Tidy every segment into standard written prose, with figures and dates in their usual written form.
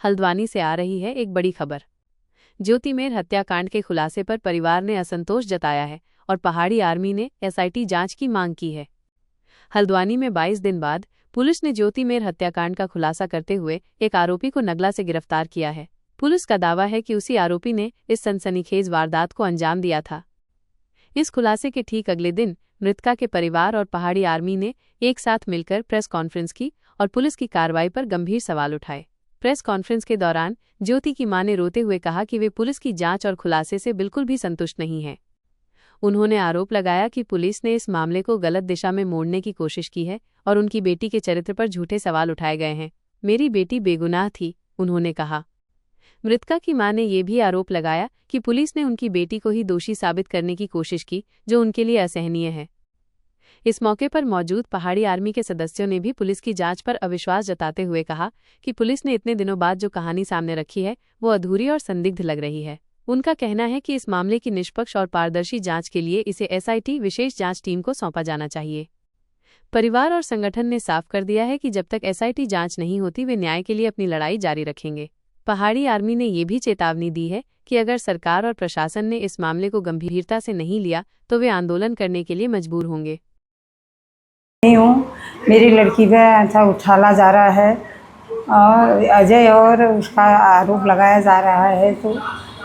हल्द्वानी से आ रही है एक बड़ी खबर। ज्योति मेर हत्याकांड के खुलासे पर परिवार ने असंतोष जताया है और पहाड़ी आर्मी ने एसआईटी जांच की मांग की है। हल्द्वानी में 22 दिन बाद पुलिस ने ज्योति मेर हत्याकांड का खुलासा करते हुए एक आरोपी को नगला से गिरफ्तार किया है। पुलिस का दावा है कि उसी आरोपी ने इस सनसनीखेज वारदात को अंजाम दिया था। इस खुलासे के ठीक अगले दिन मृतका के परिवार और पहाड़ी आर्मी ने एक साथ मिलकर प्रेस कॉन्फ्रेंस की और पुलिस की कार्रवाई पर गंभीर सवाल उठाए। प्रेस कॉन्फ्रेंस के दौरान ज्योति की मां ने रोते हुए कहा कि वे पुलिस की जांच और खुलासे से बिल्कुल भी संतुष्ट नहीं हैं। उन्होंने आरोप लगाया कि पुलिस ने इस मामले को गलत दिशा में मोड़ने की कोशिश की है और उनकी बेटी के चरित्र पर झूठे सवाल उठाए गए हैं। मेरी बेटी बेगुनाह थी, उन्होंने कहा। मृतका की मां ने यह भी आरोप लगाया कि पुलिस ने उनकी बेटी को ही दोषी साबित करने की कोशिश की, जो उनके लिए असहनीय है। इस मौके पर मौजूद पहाड़ी आर्मी के सदस्यों ने भी पुलिस की जांच पर अविश्वास जताते हुए कहा कि पुलिस ने इतने दिनों बाद जो कहानी सामने रखी है वो अधूरी और संदिग्ध लग रही है। उनका कहना है कि इस मामले की निष्पक्ष और पारदर्शी जांच के लिए इसे एसआईटी विशेष जांच टीम को सौंपा जाना चाहिए। परिवार और संगठन ने साफ कर दिया है कि जब तक एसआईटी जांच नहीं होती वे न्याय के लिए अपनी लड़ाई जारी रखेंगे। पहाड़ी आर्मी ने ये भी चेतावनी दी है कि अगर सरकार और प्रशासन ने इस मामले को गंभीरता से नहीं लिया तो वे आंदोलन करने के लिए मजबूर होंगे। नहीं हूँ, मेरी लड़की पे ऐसा उछाला जा रहा है और अजय और उसका आरोप लगाया जा रहा है, तो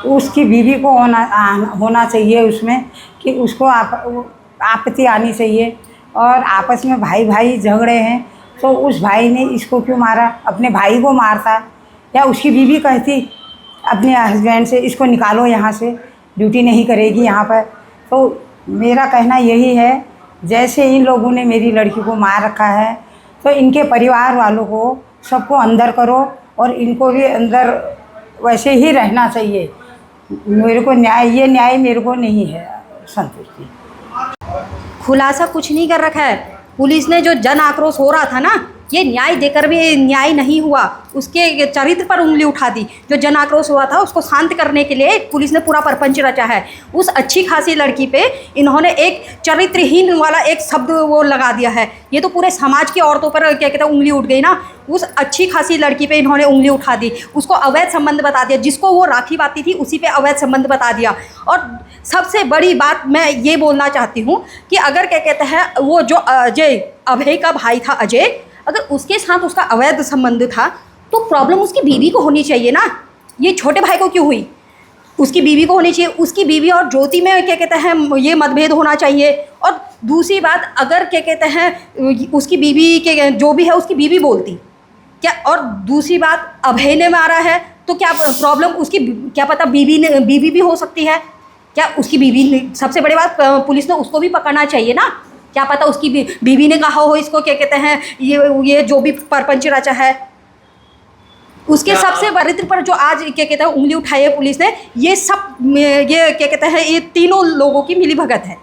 उसकी बीवी को होना चाहिए उसमें कि उसको आपत्ति आनी चाहिए। और आपस में भाई भाई झगड़े हैं तो उस भाई ने इसको क्यों मारा, अपने भाई को मारता, या उसकी बीवी कहती अपने हस्बैंड से इसको निकालो यहाँ से, ड्यूटी नहीं करेगी यहाँ पर। तो मेरा कहना यही है, जैसे इन लोगों ने मेरी लड़की को मार रखा है तो इनके परिवार वालों को सबको अंदर करो और इनको भी अंदर वैसे ही रहना चाहिए। मेरे को ये न्याय मेरे को नहीं है संतुष्टि। खुलासा कुछ नहीं कर रखा है। पुलिस ने जो जन आक्रोश हो रहा था ना, ये न्याय देकर भी न्याय नहीं हुआ, उसके चरित्र पर उंगली उठा दी। जो जन आक्रोश हुआ था उसको शांत करने के लिए पुलिस ने पूरा परपंच रचा है। उस अच्छी खासी लड़की पे इन्होंने एक चरित्रहीन वाला एक शब्द वो लगा दिया है। ये तो पूरे समाज की औरतों पर क्या कहते हैं उंगली उठ गई ना। उस अच्छी खासी लड़की पे इन्होंने उंगली उठा दी, उसको अवैध संबंध बता दिया। जिसको वो राखी बाती थी उसी पे अवैध संबंध बता दिया। और सबसे बड़ी बात मैं ये बोलना चाहती हूँ कि अगर क्या कहते हैं वो जो अभय का भाई था अजय, अगर उसके साथ उसका अवैध संबंध था तो प्रॉब्लम उसकी बीवी को होनी चाहिए ना। ये छोटे भाई को क्यों हुई? उसकी बीवी को होनी चाहिए। उसकी बीवी और ज्योति में क्या कहते हैं ये मतभेद होना चाहिए। और दूसरी बात, अगर क्या कहते हैं उसकी बीवी के जो भी है उसकी बीवी बोलती क्या, और दूसरी बात अभय ने मारा है तो क्या प्रॉब्लम उसकी, क्या पता बीवी भी हो सकती है क्या उसकी बीवी। सबसे बड़ी बात, पुलिस ने उसको भी पकड़ना चाहिए ना। क्या पता उसकी बीवी ने कहा हो इसको क्या कहते हैं ये जो भी परपंच रचा है उसके सबसे चरित्र पर जो आज क्या कहते हैं उंगली उठाई है पुलिस ने, ये सब ये क्या कहते हैं ये तीनों लोगों की मिली भगत है।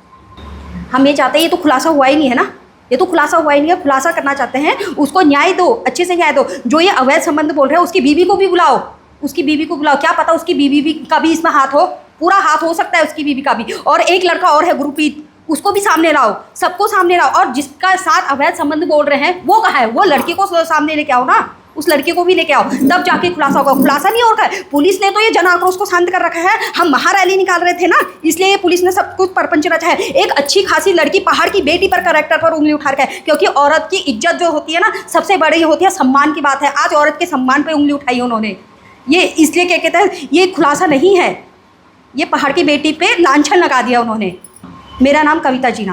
हम ये चाहते हैं, ये तो खुलासा हुआ ही नहीं है ना, ये तो खुलासा हुआ ही नहीं है। खुलासा करना चाहते हैं, उसको न्याय दो, अच्छे से न्याय दो। जो ये अवैध संबंध बोल रहे हैं उसकी बीवी को भी बुलाओ, उसकी बीवी को बुलाओ। क्या पता उसकी बीवी का भी इसमें हाथ हो, पूरा हाथ हो सकता है उसकी बीवी का भी। और एक लड़का और है गुरप्रीत, उसको भी सामने लाओ, सबको सामने लाओ। और जिसका साथ अवैध संबंध बोल रहे हैं वो कहाँ है, वो लड़के को सामने लेके आओ ना, उस लड़के को भी लेके आओ, तब जाके खुलासा होगा। खुलासा नहीं हो रहा है। पुलिस ने तो ये जन आक्रोश को शांत कर रखा है। हम महारैली निकाल रहे थे ना, इसलिए ये पुलिस ने सब कुछ परपंच रचा है। एक अच्छी खासी लड़की पहाड़ की बेटी पर कैरेक्टर पर उंगली उठा रखा है, क्योंकि औरत की इज्जत जो होती है ना सबसे बड़ी होती है, सम्मान की बात है। आज औरत के सम्मान पर उंगली उठाई उन्होंने, ये इसलिए क्या कहते हैं ये खुलासा नहीं है, ये पहाड़ की बेटी पे लांछन लगा दिया उन्होंने। मेरा नाम कविता जीना।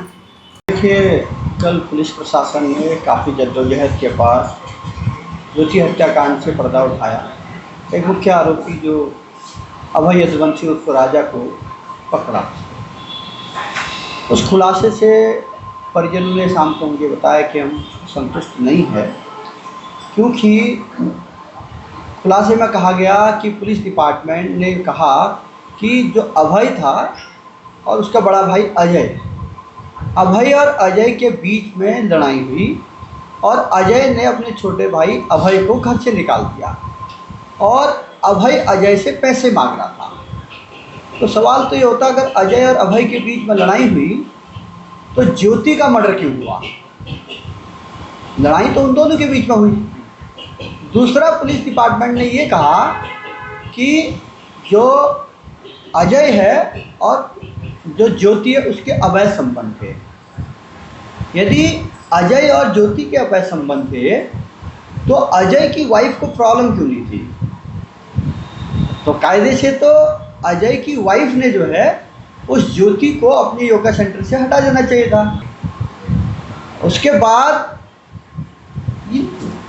देखिए, कल पुलिस प्रशासन ने काफ़ी जद्दोजहद के बाद ज्योति हत्याकांड से पर्दा उठाया। एक मुख्य आरोपी जो अभय यदुवंशी उर्फ राजा को पकड़ा। उस खुलासे से परिजनों ने शाम को मुझे बताया कि हम संतुष्ट नहीं है, क्योंकि खुलासे में कहा गया कि पुलिस डिपार्टमेंट ने कहा कि जो अभय था और उसका बड़ा भाई अभय और अजय के बीच में लड़ाई हुई और अजय ने अपने छोटे भाई अभय को घर से निकाल दिया और अभय अजय से पैसे मांग रहा था। तो सवाल तो ये होता, अगर अजय और अभय के बीच में लड़ाई हुई तो ज्योति का मर्डर क्यों हुआ? लड़ाई तो उन दोनों के बीच में हुई। दूसरा, पुलिस डिपार्टमेंट ने ये कहा कि जो अजय है और जो ज्योति है उसके अवैध संबंध थे। यदि अजय और ज्योति के अवैध संबंध थे तो अजय की वाइफ को प्रॉब्लम क्यों नहीं थी? तो कायदे से तो अजय की वाइफ ने जो है उस ज्योति को अपने योगा सेंटर से हटा देना चाहिए था। उसके बाद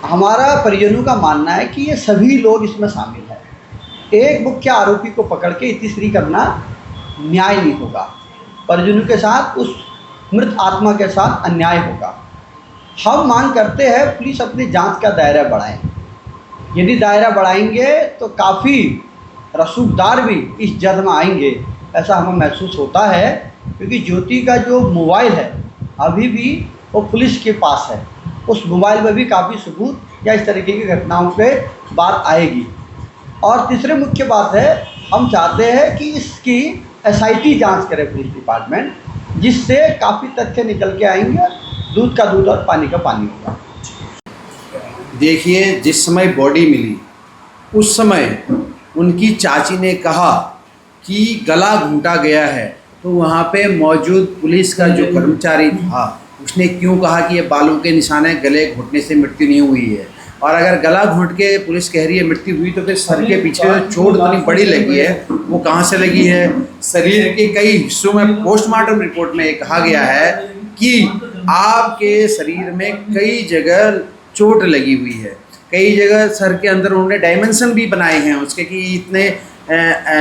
हमारा परिजनों का मानना है कि ये सभी लोग इसमें शामिल हैं। एक मुख्य आरोपी को पकड़ के तीसरी करना न्याय नहीं होगा। परिजनों के साथ, उस मृत आत्मा के साथ अन्याय होगा। हम मांग करते हैं पुलिस अपनी जांच का दायरा बढ़ाए। यदि दायरा बढ़ाएंगे तो काफ़ी रसूखदार भी इस जद में आएंगे, ऐसा हमें महसूस होता है। क्योंकि ज्योति का जो मोबाइल है अभी भी वो पुलिस के पास है। उस मोबाइल में भी काफ़ी सबूत या इस तरीके की घटनाओं पे बात आएगी। और तीसरी मुख्य बात है, हम चाहते हैं कि इसकी SIT जांच करे पुलिस डिपार्टमेंट, जिससे काफ़ी तथ्य निकल के आएंगे। दूध का दूध और पानी का पानी होगा। देखिए, जिस समय बॉडी मिली उस समय उनकी चाची ने कहा कि गला घूंटा गया है, तो वहाँ पे मौजूद पुलिस का जो कर्मचारी था उसने क्यों कहा कि ये बालों के निशान है, गले घुटने से मृत्यु नहीं हुई है। और अगर गला घोंट के पुलिस कह रही है मृत्यु हुई, तो फिर सर के पीछे जो चोट इतनी बड़ी लगी है वो कहाँ से लगी है? शरीर के कई हिस्सों में पोस्टमार्टम रिपोर्ट में कहा गया है कि आपके शरीर में कई जगह चोट लगी हुई है। कई जगह सर के अंदर उन्होंने डायमेंशन भी बनाए हैं उसके कि इतने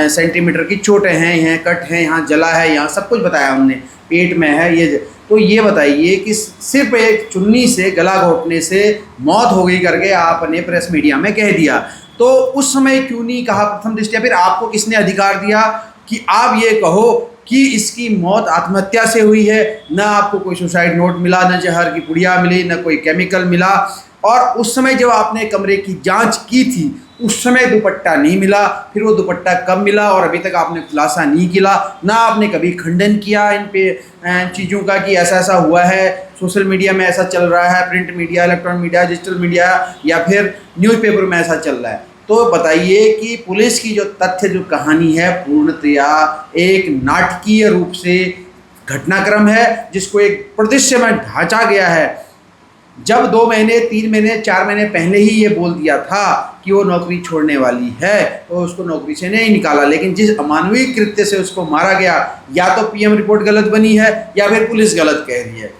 सेंटीमीटर की चोटें हैं, यहाँ कट है, यहाँ जला है, यहाँ सब कुछ बताया हमने, पेट में है ये। तो ये बताइए कि सिर्फ एक चुन्नी से गला घोटने से मौत हो गई करके आपने प्रेस मीडिया में कह दिया, तो उस समय क्यों नहीं कहा प्रथम दृष्टया? फिर आपको किसने अधिकार दिया कि आप ये कहो कि इसकी मौत आत्महत्या से हुई है? ना आपको कोई सुसाइड नोट मिला, ना जहर की पुड़िया मिली, ना कोई केमिकल मिला। और उस समय जब आपने कमरे की जांच की थी उस समय दुपट्टा नहीं मिला, फिर वो दुपट्टा कब मिला और अभी तक आपने खुलासा नहीं किया। ना आपने कभी खंडन किया इन पे चीज़ों का कि ऐसा ऐसा हुआ है, सोशल मीडिया में ऐसा चल रहा है, print media, electronic media, digital media या फिर न्यूज़पेपर में ऐसा चल रहा है। तो बताइए कि पुलिस की जो तथ्य, जो कहानी है, पूर्णतया एक नाटकीय रूप से घटनाक्रम है जिसको एक परिदृश्य में ढांचा गया है। जब 2 महीने, 3 महीने, 4 महीने पहले ही ये बोल दिया था कि वो नौकरी छोड़ने वाली है, तो उसको नौकरी से नहीं निकाला। लेकिन जिस अमानवीय कृत्य से उसको मारा गया, या तो PM रिपोर्ट गलत बनी है या फिर पुलिस गलत कह रही है।